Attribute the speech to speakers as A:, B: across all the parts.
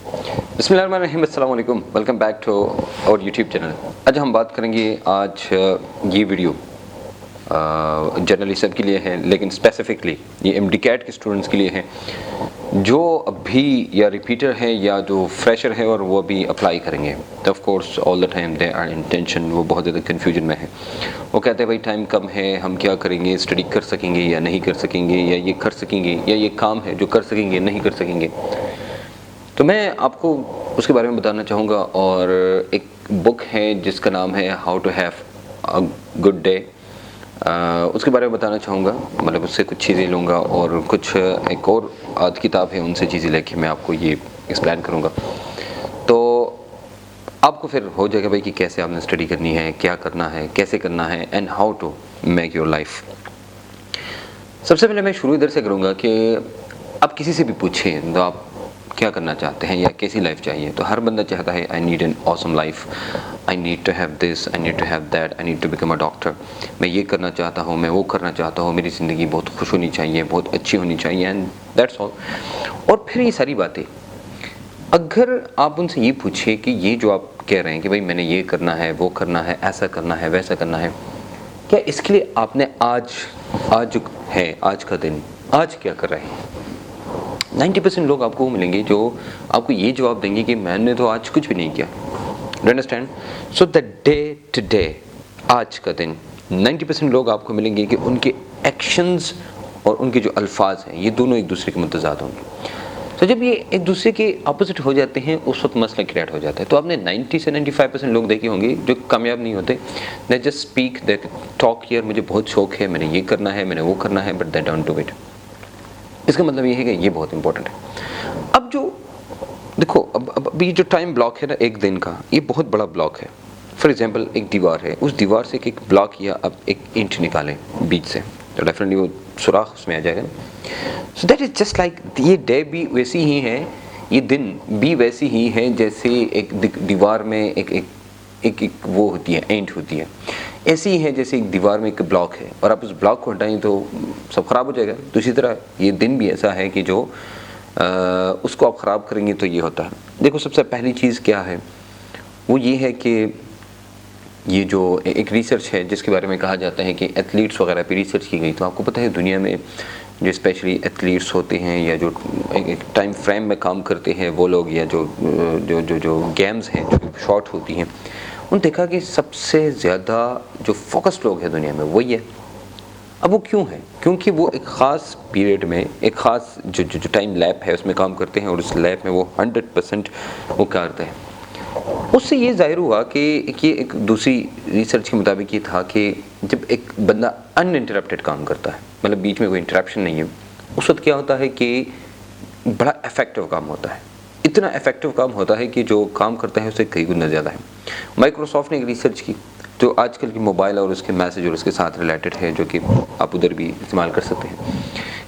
A: बिस्मिल्लाहिर्रहमानिर्रहीम, अस्सलाम वालेकुम। Welcome back to our YouTube channel. आज हम बात करेंगे, ये वीडियो जनरली सब के लिए है, लेकिन स्पेसिफिकली ये एमडी कैट के स्टूडेंट्स के लिए है जो अभी या रिपीटर है या जो फ्रेशर है और वो भी अप्लाई करेंगे। तो of course all the time they are in tension, वो बहुत ज़्यादा कन्फ्यूजन में है। वो कहते हैं भाई टाइम कम है, हम क्या करेंगे, स्टडी कर सकेंगे या नहीं कर सकेंगे, या ये कर सकेंगे, या ये काम है जो कर सकेंगे नहीं कर सकेंगे। तो मैं आपको उसके बारे में बताना चाहूँगा। और एक बुक है जिसका नाम है how to have a good day, उसके बारे में बताना चाहूँगा। मतलब उससे कुछ चीज़ें लूँगा और कुछ एक और आध किताब है, उनसे चीज़ें लेके मैं आपको ये एक्सप्लेन करूँगा। तो आपको फिर हो जाएगा भाई कि कैसे आपने स्टडी करनी है, क्या करना है, कैसे करना है, and how to make your life. सबसे पहले मैं शुरू इधर से करूँगा कि आप किसी से भी पूछें तो आप क्या करना चाहते हैं या कैसी लाइफ चाहिए। तो हर बंदा चाहता है I need an awesome life, I need to have this, I need to have that, I need to become a doctor. मैं ये करना चाहता हूँ, मैं वो करना चाहता हूँ, मेरी ज़िंदगी बहुत खुश होनी चाहिए, बहुत अच्छी होनी चाहिए, एंड दैट्स ऑल। और फिर ये सारी बातें अगर आप उनसे ये पूछिए कि ये जो आप कह रहे हैं कि भाई मैंने ये करना है, वो करना है, ऐसा करना है, वैसा करना है, क्या इसके लिए आपने आज है, आज का दिन, आज क्या कर रहे हैं। 90% लोग आपको मिलेंगे जो आपको ये जवाब देंगे कि मैंने तो आज कुछ भी नहीं किया। Do understand? So the day today, आज का दिन, 90% लोग आपको मिलेंगे कि उनके एक्शंस और उनके जो अल्फाज हैं ये दोनों एक दूसरे के मुतज़ाद होंगे। तो जब ये एक दूसरे के अपोजिट हो जाते हैं उस वक्त मसला क्रिएट हो जाता है। तो आपने 90 से 95% लोग देखे होंगे जो कामयाब नहीं होते। They just speak, they talk here, मुझे बहुत शौक है, मैंने ये करना है, मैंने वो करना है, but they don't do it. इसका मतलब ये है कि ये बहुत इंपॉर्टेंट है। अब जो देखो, अब ये जो टाइम ब्लॉक है ना एक दिन का, ये बहुत बड़ा ब्लॉक है। फॉर एग्जांपल एक दीवार है, उस दीवार से एक ब्लॉक या अब एक इंच निकालें बीच से, तो डेफिनेटली वो सुराख उसमें आ जाएगा। So that is just like, ये डे भी वैसी ही है, ये दिन भी वैसी ही है जैसे एक दीवार में एक वो होती है, एंड होती है। ऐसी ही है जैसे एक दीवार में एक ब्लॉक है और आप उस ब्लॉक को हटाएं तो सब खराब हो जाएगा। तो इसी तरह ये दिन भी ऐसा है कि जो उसको आप ख़राब करेंगे तो ये होता है। देखो, सबसे पहली चीज़ क्या है, वो ये है कि ये जो एक रिसर्च है जिसके बारे में कहा जाता है कि एथलीट्स वगैरह पे रिसर्च की गई। तो आपको पता है दुनिया में जो स्पेशली एथलीट्स होते हैं या जो एक टाइम फ्रेम में काम करते हैं वो लोग, या जो जो जो जो गेम्स हैं जो शॉर्ट होती हैं, उन देखा कि सबसे ज़्यादा जो फोकस्ड लोग हैं दुनिया में वही है। अब वो क्यों है? क्योंकि वो एक ख़ास पीरियड में एक ख़ास जो टाइम लैप है उसमें काम करते हैं और उस लैप में वो 100% वो करते हैं। उससे ये ज़ाहिर हुआ कि एक दूसरी रिसर्च के मुताबिक ये था कि जब एक बंदा अनइंटरप्टेड काम करता है, मतलब बीच में कोई इंटरप्शन नहीं है, उस वक्त क्या होता है कि बड़ा इफेक्टिव काम होता है। इतना इफेक्टिव काम होता है कि जो काम करता है उससे कई गुना ज़्यादा है। माइक्रोसॉफ्ट ने एक रिसर्च की जो आजकल की मोबाइल और उसके मैसेज और उसके साथ रिलेटेड है, जो कि आप उधर भी इस्तेमाल कर सकते हैं।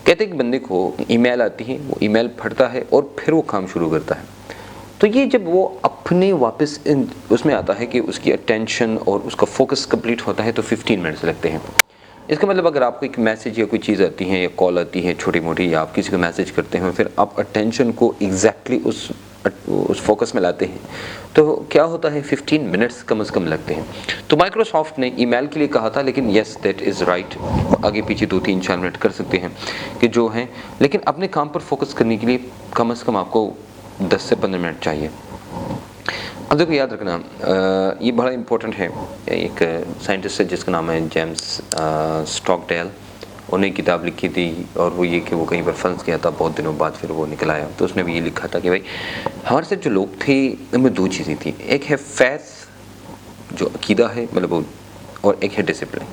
A: कहते हैं कि बंदे को ईमेल आती है, वो ईमेल पढ़ता है और फिर वो काम शुरू करता है। तो ये जब वो अपने वापस उसमें आता है कि उसकी अटेंशन और उसका फोकस कंप्लीट होता है तो 15 मिनट्स लगते हैं। इसका मतलब अगर आपको एक मैसेज या कोई चीज़ आती है या कॉल आती है छोटी मोटी, या आप किसी को मैसेज करते हैं, फिर आप अटेंशन को एग्जैक्टली उस फोकस में लाते हैं, तो क्या होता है 15 मिनट्स कम से कम लगते हैं। तो माइक्रोसॉफ्ट ने ईमेल के लिए कहा था, लेकिन येस दैट इज़ राइट, आगे पीछे 2-3-4 मिनट कर सकते हैं कि जो हैं, लेकिन अपने काम पर फोकस करने के लिए कम से कम आपको 10 से 15 मिनट चाहिए। अब देखो, याद रखना ये बड़ा इम्पोर्टेंट है। एक साइंटिस्ट है जिसका नाम है जेम्स स्टॉकडेल, उन्हें किताब लिखी थी और वो ये कि वो कहीं पर फंस गया था, बहुत दिनों बाद फिर वो निकल आया। तो उसने भी ये लिखा था कि भाई हमारे साथ जो लोग थे उनमें दो चीज़ें थी, एक है फैथ जो अकीदा है, मतलब, और एक है डिसिप्लिन।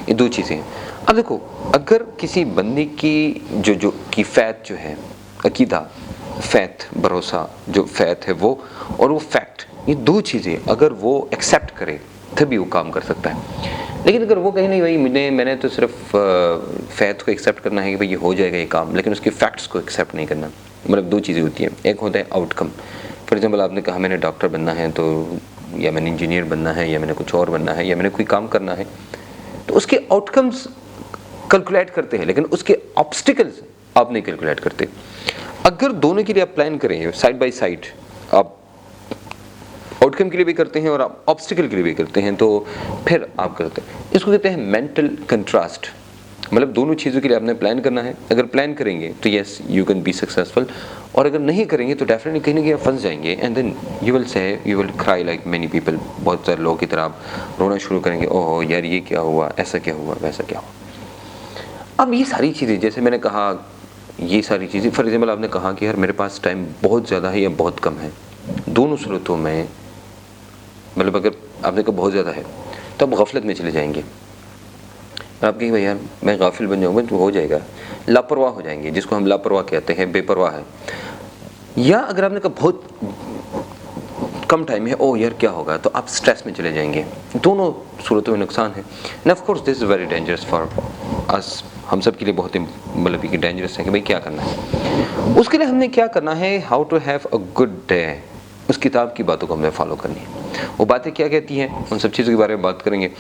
A: ये दो चीज़ें हैं। अब देखो, अगर किसी बंदे की जो की फैथ जो है, अकीदा, फैथ, भरोसा, जो फैथ है वो, और वो फैक्ट, ये दो चीज़ें अगर वो एक्सेप्ट करे तभी वो काम कर सकता है। लेकिन अगर वो कहीं नहीं, भाई मैंने तो सिर्फ फैथ को एक्सेप्ट करना है कि भाई ये हो जाएगा ये काम, लेकिन उसके फैक्ट्स को एक्सेप्ट नहीं करना, मतलब दो चीज़ें होती हैं। एक होता है आउटकम। फॉर एग्जाम्पल आपने कहा मैंने डॉक्टर बनना है, तो या मैंने इंजीनियर बनना है, या मैंने कुछ और बनना है, या मैंने कोई काम करना है, तो उसके आउटकम्स कैलकुलेट करते हैं, लेकिन उसके ऑब्स्टिकल्स आप नहीं कैलकुलेट करते। अगर दोनों के लिए आप प्लान करें साइड बाय साइड, आप आउटकम के लिए भी करते हैं और आप ऑब्स्टिकल के लिए भी करते हैं, तो फिर आप करते हैं, इसको कहते हैं मेंटल कंट्रास्ट। मतलब दोनों चीज़ों के लिए आपने प्लान करना है। अगर प्लान करेंगे तो yes you can be successful, और अगर नहीं करेंगे तो डेफिनेटली कहीं ना कहीं आप फंस जाएंगे, and then you will cry like many people. बहुत सारे लोगों की तरह आप रोना शुरू करेंगे, ओह यार ये क्या हुआ, ऐसा क्या हुआ, वैसा क्या हुआ। अब ये सारी चीज़ें, जैसे मैंने कहा, ये सारी चीज़ें, फॉर एग्जाम्पल आपने कहा कि यार मेरे पास टाइम बहुत ज़्यादा है या बहुत कम है, दोनों सूरतों में, मतलब अगर आपने कहा बहुत ज़्यादा है तो आप गफलत में चले जाएंगे। आप कहेंगे भैया मैं गाफिल बन जाऊँगा तो हो जाएगा, लापरवाह हो जाएंगे, जिसको हम लापरवाह कहते हैं, बेपरवाह है। या अगर आपने कहा बहुत कम टाइम है, ओ यार क्या होगा, तो आप स्ट्रेस में चले जाएंगे। दोनों सूरतों में नुकसान है। End of course this is very dangerous for us, हम सब के लिए बहुत ही मतलब कि डेंजरस है कि भाई क्या करना है। उसके लिए हमने क्या करना है, how to have a good day, उस किताब की बातों को हमें फॉलो करनी है। वो बातें क्या कहती हैं, उन सब चीज़ों के बारे में बात करेंगे।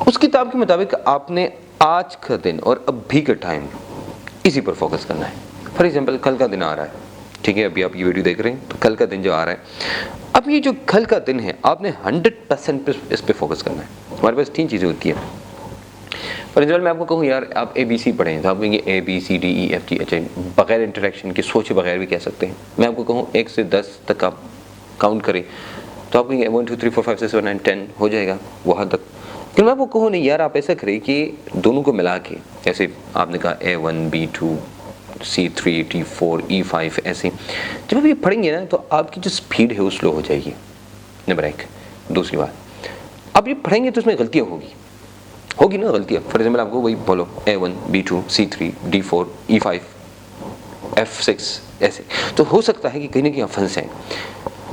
A: उस किताब के मुताबिक आपने आज का दिन और अभी का टाइम इसी पर फोकस करना है। फॉर एग्जांपल कल का दिन आ रहा है, ठीक है, अभी आप ये वीडियो देख रहे हैं तो कल का दिन जो आ रहा है, अब ये जो कल का दिन है आपने 100% इस पर फोकस करना है। हमारे पास 3 चीज़ें होती हैं। फॉर एग्जाम्पल मैं आपको कहूँ यार आप ABC पढ़ें, तो आप कहेंगे ABCDEFG, अच्छा बगैर इंटरेक्शन के, सोचे बगैर भी कह सकते हैं। मैं आपको कहूँ 1 से 10 तक आप काउंट करें, तो आप कहेंगे 1 2 3 4 5 6 7 8 10 हो जाएगा वहाँ तक। फिर मैं आपको कहूँ नहीं यार आप ऐसा करें कि दोनों को मिला के, जैसे आपने कहा A1 B2 C3 D4 E5, ऐसे जब आप ये पढ़ेंगे ना तो आपकी जो स्पीड है वो स्लो हो जाएगी, नंबर 1। दूसरी बात, आप ये पढ़ेंगे तो उसमें गलतियाँ होगी ना, गलतियाँ। फॉर एग्जाम्पल आपको वही बोलो A1 B2 C3 D4 E5 F6 ऐसे, तो हो सकता है कि कहीं ना कहीं आप फंस जाएं।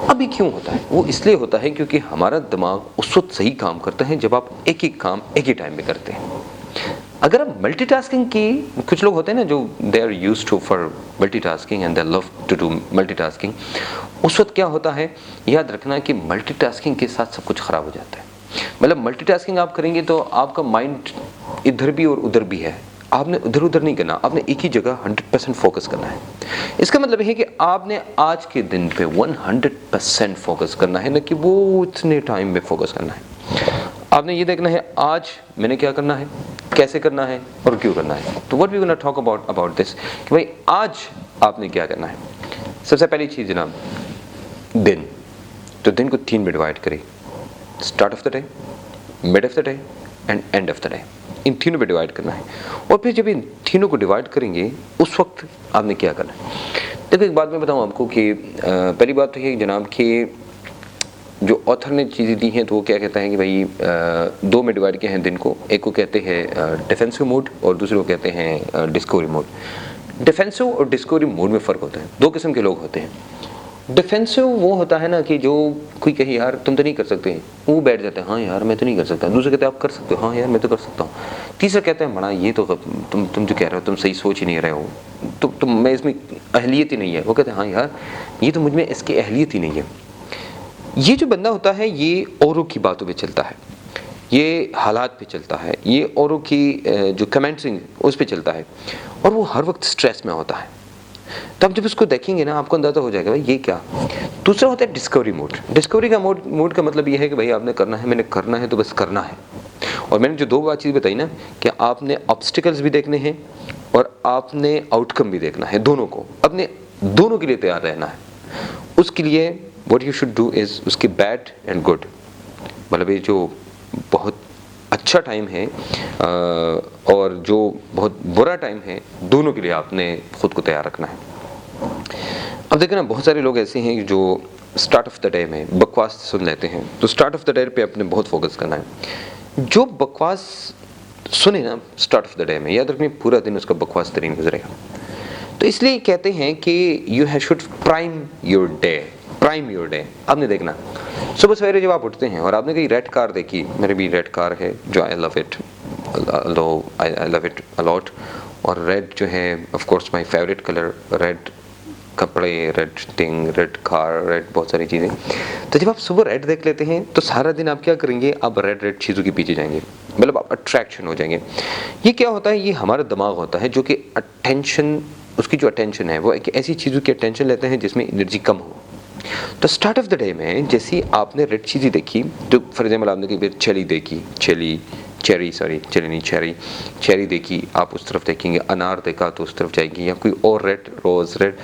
A: अब ये क्यों होता है, वो इसलिए होता है क्योंकि हमारा दिमाग उस वक्त सही काम करता है जब आप एक ही काम एक ही टाइम पे करते हैं। अगर आप मल्टीटास्किंग की, कुछ लोग होते हैं ना जो they are used to for multitasking and they love to do multitasking, उस वक्त क्या होता है, याद रखना कि मल्टीटास्किंग के साथ सब कुछ खराब हो जाता है। मतलब मल्टीटास्किंग आप करेंगे तो आपका माइंड इधर भी और उधर भी है, आपने उधर उधर नहीं करना, आपने एक ही जगह 100% फोकस करना है। इसका मतलब है कि आपने आज के दिन पे 100% फोकस करना है, न कि वो इतने टाइम में फोकस करना है। आपने ये देखना है आज मैंने क्या करना है, कैसे करना है और क्यों करना है। तो what we gonna talk about this, कि भाई आज आपने क्या करना है। सबसे पहली चीज़ जनाब, दिन। तो दिन को 3 में डिवाइड करें, start of the day, mid of the day and end of the day. इन तीनों पे डिवाइड करना है। और फिर जब इन तीनों को डिवाइड करेंगे उस वक्त आपने क्या करना है। देखो एक बात मैं बताऊं आपको कि पहली बात तो ये जनाब कि जो ऑथर ने चीज़ें दी हैं तो वो क्या कहता है कि भाई 2 में डिवाइड किए हैं दिन को। एक को कहते हैं डिफेंसिव मोड और दूसरे को कहते हैं डिस्कवरी मोड। डिफेंसिव और डिस्कवरी मोड में फ़र्क होता है। 2 किस्म के लोग होते हैं। डिफेंसिव वो होता है ना कि जो कोई कहे यार तुम तो नहीं कर सकते, वो बैठ जाते हैं हाँ यार मैं तो नहीं कर सकता। दूसरे कहते हैं आप कर सकते हो, हाँ यार मैं तो कर सकता हूँ। तीसरा कहते हैं बड़ा ये तो तुम जो कह रहे हो तुम सही सोच ही नहीं रहे हो, तुम मैं इसमें अहलियत ही नहीं है। वो कहते हैं हाँ यार ये तो मुझ में इसकी अहलियत ही नहीं है। ये जो बंदा होता है ये औरों की बातों पे चलता है, ये हालात पे चलता है, ये औरों की जो कमेंट्रिंग उस पे चलता है, और वो हर वक्त स्ट्रेस में होता है। तब जब इसको देखेंगे ना आपको अंदाजा हो जाएगा भाई ये क्या। दूसरा होता है डिस्कवरी मोड। डिस्कवरी का मोड का मतलब ये है कि भाई आपने करना है, मैंने करना है तो बस करना है। और मैंने जो 2 बात चीज़ बताई ना कि आपने ऑब्स्टिकल्स भी देखने हैं और आपने आउटकम भी देखना है, दोनों को अपने दोनों के लिए तैयार रहना है। उसके लिए what you should do is उसके बैड एंड गुड, मतलब ये जो बहुत अच्छा टाइम है और जो बहुत बुरा टाइम है, दोनों के लिए आपने खुद को तैयार रखना है। अब देखें ना बहुत सारे लोग ऐसे हैं जो स्टार्ट ऑफ द डे में बकवास सुन लेते हैं, तो स्टार्ट ऑफ द डे पे अपने बहुत फोकस करना है। जो बकवास सुने ना स्टार्ट ऑफ द डे में, याद रखना पूरा दिन उसका बकवास तरीन गुजरेगा। तो इसलिए कहते हैं कि you have should prime your day. Prime your day. आपने देखना सुबह सवेरे जब आप उठते हैं और आपने कहीं रेड कार देखी, मेरे भी रेड कार है जो आई लव इट अलॉट, और रेड जो है of course my favourite colour, red कपड़े, red thing, red car, red बहुत सारी चीज़ें। तो जब आप सुबह रेड देख लेते हैं तो सारा दिन आप क्या करेंगे, आप रेड चीज़ों के पीछे जाएंगे, मतलब आप अट्रैक्शन हो जाएंगे। ये क्या होता है, ये हमारा दिमाग होता है जो कि अटेंशन उसकी जो अटेंशन है वो एक ऐसी चीज़ों की अटेंशन लेते हैं जिसमें एनर्जी कम हो। तो स्टार्ट ऑफ द डे में जैसे ही आपने रेड चीज़ें देखी, तो फॉर एग्जाम्पल आपने कहीं पर चेरी देखी, चेरी देखी, आप उस तरफ देखेंगे, अनार देखा तो उस तरफ जाएंगे, या कोई और रेड, रोज़ रेड,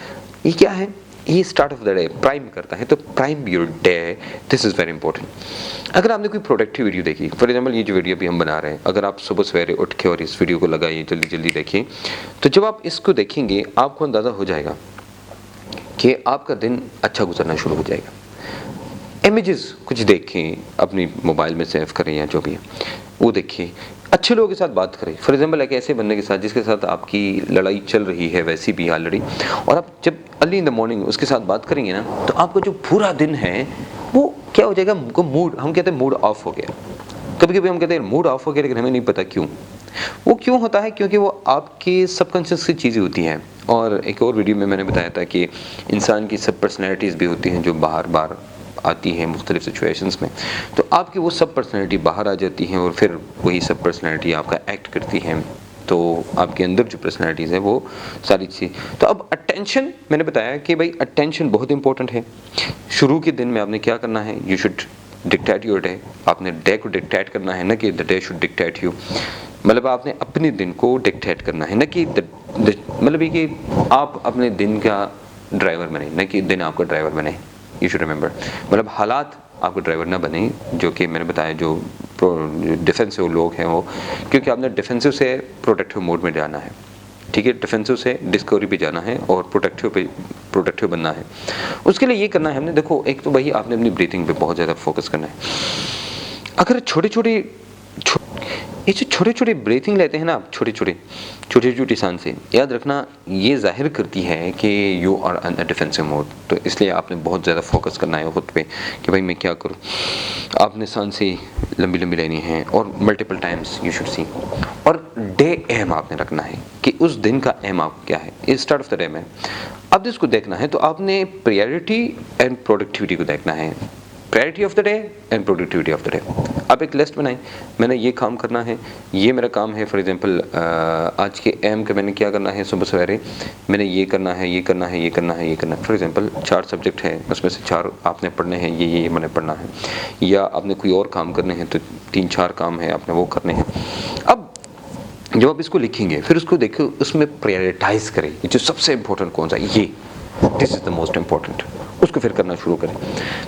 A: ये क्या है, ये start of the day prime करता है। तो prime your day, this is very important. अगर आपने कोई प्रोडक्टिव वीडियो देखी, फॉर एग्जाम्पल ये जो वीडियो भी हम बना रहे हैं, अगर आप सुबह सवेरे उठ के और इस वीडियो को लगाइए, जल्दी जल्दी देखिए, तो जब आप इसको देखेंगे आपको अंदाज़ा हो जाएगा कि आपका दिन अच्छा गुजरना शुरू हो जाएगा। इमेजेस कुछ देखें, अपनी मोबाइल में सेव करें या जो भी है वो देखिए, अच्छे लोगों के साथ बात करें। फॉर एग्जाम्पल एक ऐसे बंदे के साथ जिसके साथ आपकी लड़ाई चल रही है वैसी भी ऑलरेडी, और आप जब अर्ली इन द मॉर्निंग उसके साथ बात करेंगे ना, तो आपका जो पूरा दिन है वो क्या हो जाएगा, मूड, हम कहते हैं मूड ऑफ हो गया। कभी कभी हम कहते हैं मूड ऑफ हो गया, लेकिन हमें नहीं पता क्यों। वो क्यों होता है, क्योंकि वो आपके सबकॉन्शियस की चीज़ें होती हैं। और एक और वीडियो में मैंने बताया था कि इंसान की सब पर्सनैलिटीज़ भी होती हैं जो बार बार आती हैं मुख्तलिफ सिचुएशंस में, तो आपकी वो सब पर्सनैलिटी बाहर आ जाती हैं और फिर वही सब पर्सनैलिटी आपका एक्ट करती हैं। तो आपके अंदर जो पर्सनैलिटीज़ है वो सारी चीज़। तो अब अटेंशन, मैंने बताया कि भाई अटेंशन बहुत इंपॉर्टेंट है। शुरू के दिन में आपने क्या करना है, you should dictate your day. आपने डे को डिक्टेट करना है, ना कि the day should dictate you. मतलब आपने अपने दिन को डिक्टेट करना है, ना कि मतलब ये कि आप अपने दिन का ड्राइवर बने, ना कि दिन आपका ड्राइवर बने। यू शुड रिमेंबर, मतलब हालात आपको ड्राइवर ना बने, जो कि मैंने बताया जो डिफेंसिव लोग हैं वो, क्योंकि आपने डिफेंसिव से प्रोटेक्टिव मोड में जाना है, ठीक है, डिफेंसिव से डिस्कवरी पे जाना है और प्रोटेक्टिव बनना है। उसके लिए ये करना है हमने, देखो एक तो भाई आपने अपनी ब्रीथिंग पे बहुत ज़्यादा फोकस करना है। अगर ये जो छोटे छोटे ब्रीथिंग लेते हैं ना आप, छोटी सांसें, याद रखना ये जाहिर करती है कि you are on a defensive mode. तो इसलिए आपने बहुत ज़्यादा फोकस करना है खुद पे कि भाई मैं क्या करूँ। आपने सांसें लंबी लंबी लेनी है और multiple times you should see. और डे एम आपने रखना है कि उस दिन का एम आपको क्या है, इस स्टार्ट ऑफ द डे में अब इसको देखना है। तो आपने प्रायोरिटी एंड प्रोडक्टिविटी को देखना है, priority of the day and productivity of the day. आप एक लिस्ट बनाएं, मैंने ये काम करना है, ये मेरा काम है। फॉर एग्जांपल आज के एम का मैंने क्या करना है, सुबह सवेरे मैंने ये करना है, ये करना है, ये करना है, ये करना है। फॉर एग्जांपल 4 सब्जेक्ट है, उसमें से 4 आपने पढ़ने हैं, ये मैंने पढ़ना है। या आपने कोई और काम करने हैं तो 3-4 काम है आपने वो करने हैं। अब जब आप इसको लिखेंगे फिर उसको देखो, उसमें प्रायोरिटाइज करें जो सबसे इंपॉर्टेंट कौन सा है, ये this is the most important, उसको फिर करना शुरू करें।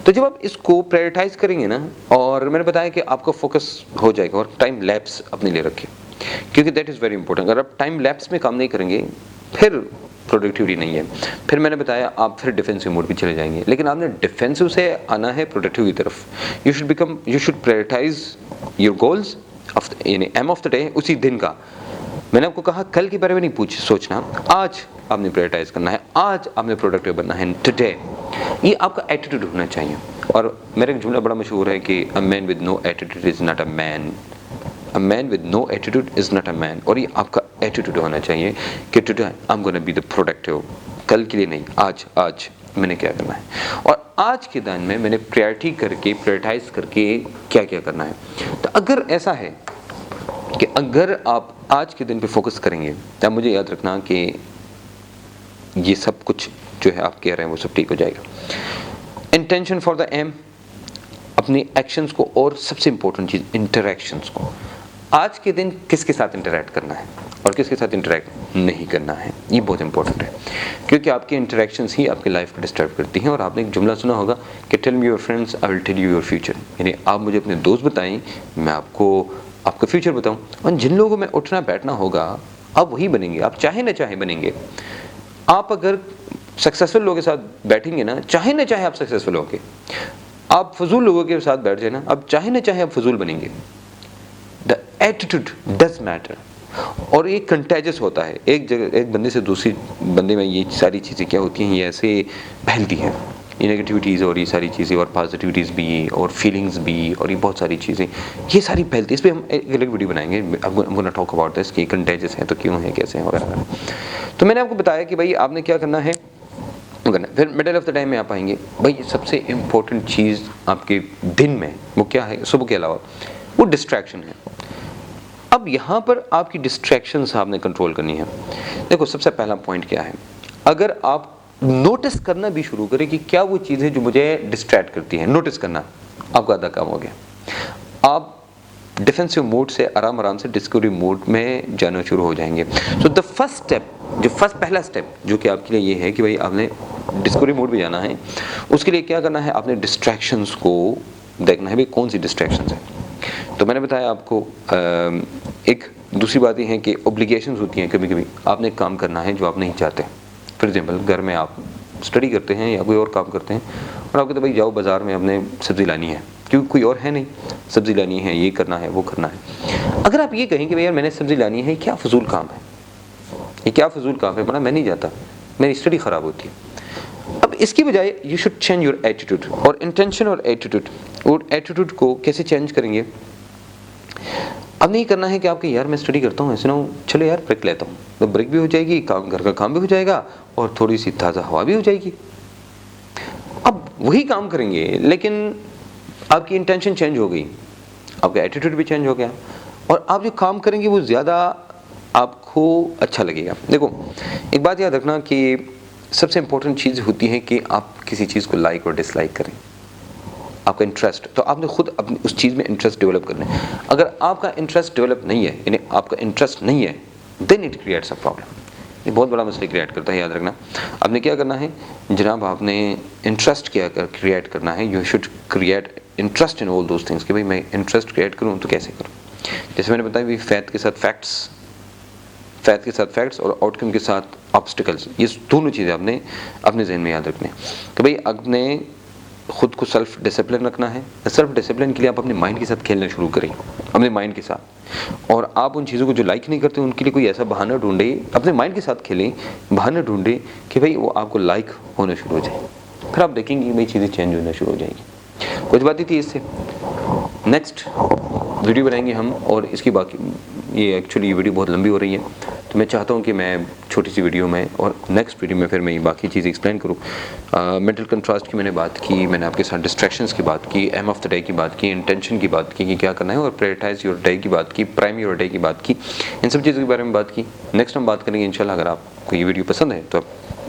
A: तो जब आप इसको प्रायोरिटाइज करेंगे ना, और मैंने बताया कि आपका फोकस हो जाएगा, और टाइम लैप्स अपने लिए रखें क्योंकि दैट इज़ वेरी इंपॉर्टेंट। अगर आप टाइम लैप्स में काम नहीं करेंगे फिर प्रोडक्टिविटी नहीं है। फिर मैंने बताया आप फिर डिफेंसिव मोड भी चले जाएंगे, लेकिन आपने डिफेंसिव से आना है प्रोडक्टिव की तरफ। You should prioritise your goals of यानी एम ऑफ द डे, उसी दिन का। मैंने आपको कहा कल के बारे में नहीं सोचना, आज आपने प्रायोरिटाइज करना है, आज आपने प्रोडक्टिव बनना है, टुडे। ये आपका एटीट्यूड होना चाहिए। और मेरा एक जुमला बड़ा मशहूर है कि a man with no attitude is not a man, a man with no attitude is not a man. और ये आपका एटीट्यूड होना चाहिए कि today I am gonna be the productive, कल के लिए नहीं, आज मैंने क्या करना है, और आज के दिन में मैंने प्रायोरिटाइज करके क्या क्या करना है। तो अगर ऐसा है कि अगर आप आज के दिन पे फोकस करेंगे, तब मुझे याद रखना कि ये सब कुछ जो है आप कह रहे हैं वो सब ठीक हो जाएगा। इंटेंशन फॉर द एम, अपने एक्शंस को, और सबसे इंपॉर्टेंट चीज़ इंटरेक्शंस को। आज के दिन किसके साथ इंटरेक्ट करना है और किसके साथ इंटरेक्ट नहीं करना है, ये बहुत इंपॉर्टेंट है, क्योंकि आपकी इंटरेक्शंस ही आपकी लाइफ को डिस्टर्ब करती हैं। और आपने एक जुमला सुना होगा कि tell me your friends I will tell you your future, यानी आप मुझे अपने दोस्त बताएं, मैं आपका फ्यूचर बताऊं। और जिन लोगों में उठना बैठना होगा आप वही बनेंगे, आप चाहे ना चाहे बनेंगे। आप अगर सक्सेसफुल लोगों के साथ बैठेंगे ना, चाहे ना चाहे आप सक्सेसफुल होंगे। आप फजूल लोगों के साथ बैठ जाए ना, अब चाहे ना चाहे आप फजूल बनेंगे। द एटीट्यूड डज मैटर, और ये कंटेजियस होता है। एक बंदे से दूसरी बंदे में ये सारी चीज़ें क्या होती हैं, ये ऐसे फैलती हैं, ये नेगेटिविटीज़ और ये सारी चीज़ें, और पॉजिटिविटीज़ भी और फीलिंग्स भी, और ये बहुत सारी चीज़ें ये सारी फैलती है। इस पर हम एक अलग वीडियो बनाएंगे, I'm gonna talk about this कि कंटेजियस है तो क्यों है, कैसे हैं वगैरह। तो मैंने आपको बताया कि भाई आपने क्या करना है, फिर मिडिल ऑफ द टाइम में आप आएंगे। भाई सबसे इम्पोर्टेंट चीज़ आपके दिन में वो क्या है, सुबह के अलावा, वो डिस्ट्रैक्शन है। अब यहाँ पर आपकी डिस्ट्रैक्शंस आपने कंट्रोल करनी है। देखो सबसे पहला पॉइंट क्या है, अगर आप नोटिस करना भी शुरू करें कि क्या वो चीज़ है जो मुझे डिस्ट्रैक्ट करती है, नोटिस करना, आपका आधा काम हो गया। आप डिफेंसिव मोड से आराम आराम से डिस्कवरी मोड में जाना शुरू हो जाएंगे। सो द फर्स्ट स्टेप, जो पहला स्टेप जो कि आपके लिए ये है कि भाई आपने डिस्कवरी मोड में जाना है, उसके लिए क्या करना है, आपने डिस्ट्रैक्शंस को देखना है, भाई कौन सी डिस्ट्रैक्शंस है। तो मैंने बताया आपको एक दूसरी बात ये है कि ऑब्लिगेशंस होती हैं, कभी कभी आपने काम करना है जो आप नहीं चाहते। फॉर एग्जांपल घर में आप स्टडी करते हैं या कोई और काम करते हैं और आप कहते हैं भाई जाओ बाज़ार में आपने सब्ज़ी लानी है, क्योंकि कोई और है नहीं, सब्ज़ी लानी है, ये करना है, वो करना है। अगर आप ये कहें कि भाई यार मैंने सब्ज़ी लानी है, क्या फजूल काम है, ये क्या फजूल काम है, बड़ा मैं नहीं जाता, मेरी स्टडी ख़राब होती है। अब इसकी बजाय you should change your attitude, और इंटेंशन और एटीट्यूड को कैसे चेंज करेंगे। अब नहीं करना है कि आपके यार मैं स्टडी करता हूँ, ऐसे ना चलो यार ब्रेक लेता हूँ, तो ब्रेक भी हो जाएगी, काम घर का काम भी हो जाएगा और थोड़ी सी ताज़ा हवा भी हो जाएगी। अब वही काम करेंगे लेकिन आपकी इंटेंशन चेंज हो गई, आपका एटीट्यूड भी चेंज हो गया, और आप जो काम करेंगे वो ज़्यादा आपको अच्छा लगेगा। देखो एक बात याद रखना कि सबसे इम्पोर्टेंट चीज़ होती है कि आप किसी चीज़ को लाइक और डिसलाइक करें, आपका इंटरेस्ट, तो आपने खुद अपनी उस चीज़ में इंटरेस्ट डेवलप करना है। अगर आपका इंटरेस्ट डेवलप नहीं है, यानी आपका इंटरेस्ट नहीं है, then it creates a problem, ये बहुत बड़ा मसला क्रिएट करता है। याद रखना आपने क्या करना है जनाब, आपने इंटरेस्ट क्या क्रिएट करना है, you should create interest in all those things, कि भाई मैं इंटरेस्ट क्रिएट करूँ तो कैसे करूँ। जैसे मैंने बताया, फैथ के साथ फैक्ट्स और आउटकम के साथ ऑब्स्टिकल्स, ये दोनों चीज़ें आपने अपने जहन में याद रखनी है कि भाई आपने खुद को सेल्फ डिसिप्लिन रखना है। सेल्फ डिसिप्लिन के लिए आप अपने माइंड के साथ खेलना शुरू करें, अपने माइंड के साथ, और आप उन चीज़ों को जो लाइक नहीं करते उनके लिए कोई ऐसा बहाना ढूंढे, अपने माइंड के साथ खेलें, बहाना ढूंढे कि भाई वो आपको लाइक होना शुरू हो जाए, फिर आप देखेंगे कि भाई चीज़ें चेंज होना शुरू हो जाएगी। कुछ बात ही थी इससे, नेक्स्ट वीडियो बनाएंगे हम, और इसकी बाकी ये एक्चुअली ये वीडियो बहुत लंबी हो रही है, तो मैं चाहता हूँ कि मैं छोटी सी वीडियो में और नेक्स्ट वीडियो में फिर मैं ये बाकी चीज़ें एक्सप्लेन करूँ। मेंटल कंट्रास्ट की मैंने बात की, मैंने आपके साथ डिस्ट्रैक्शंस की बात की, एम ऑफ द डे की बात की, इंटेंशन की बात की कि क्या करना है, और प्रायोरिटाइज योर डे की बात की, प्राइम योर डे की बात की, इन सब चीज़ों के बारे में बात की। नेक्स्ट हम बात करेंगे इंशाल्लाह। अगर आपको ये वीडियो पसंद है तो आप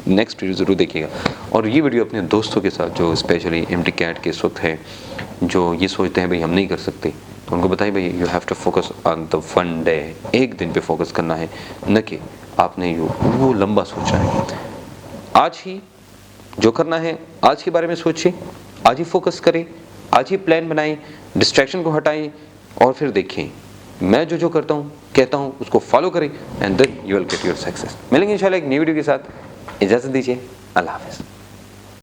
A: नेक्स्ट वीडियो ज़रूर देखिएगा, और ये वीडियो अपने दोस्तों के साथ जो स्पेशली MD-CAT के इस वक्त है, जो ये सोचते हैं भाई हम नहीं कर सकते, तो उनको बताइए भाई you have to focus on the one day, एक दिन पे फोकस करना है, न कि आपने वो लंबा सोचना है। आज ही जो करना है आज के बारे में सोचिए, आज ही फोकस करें, आज ही प्लान बनाएं, डिस्ट्रैक्शन को हटाएं, और फिर देखें मैं जो करता हूँ कहता हूँ उसको फॉलो करें, and then you will get your success. मिलेंगे इंशाल्लाह एक नई वीडियो के साथ, इजाज़त दीजिए, अल्लाह हाफ़िज़।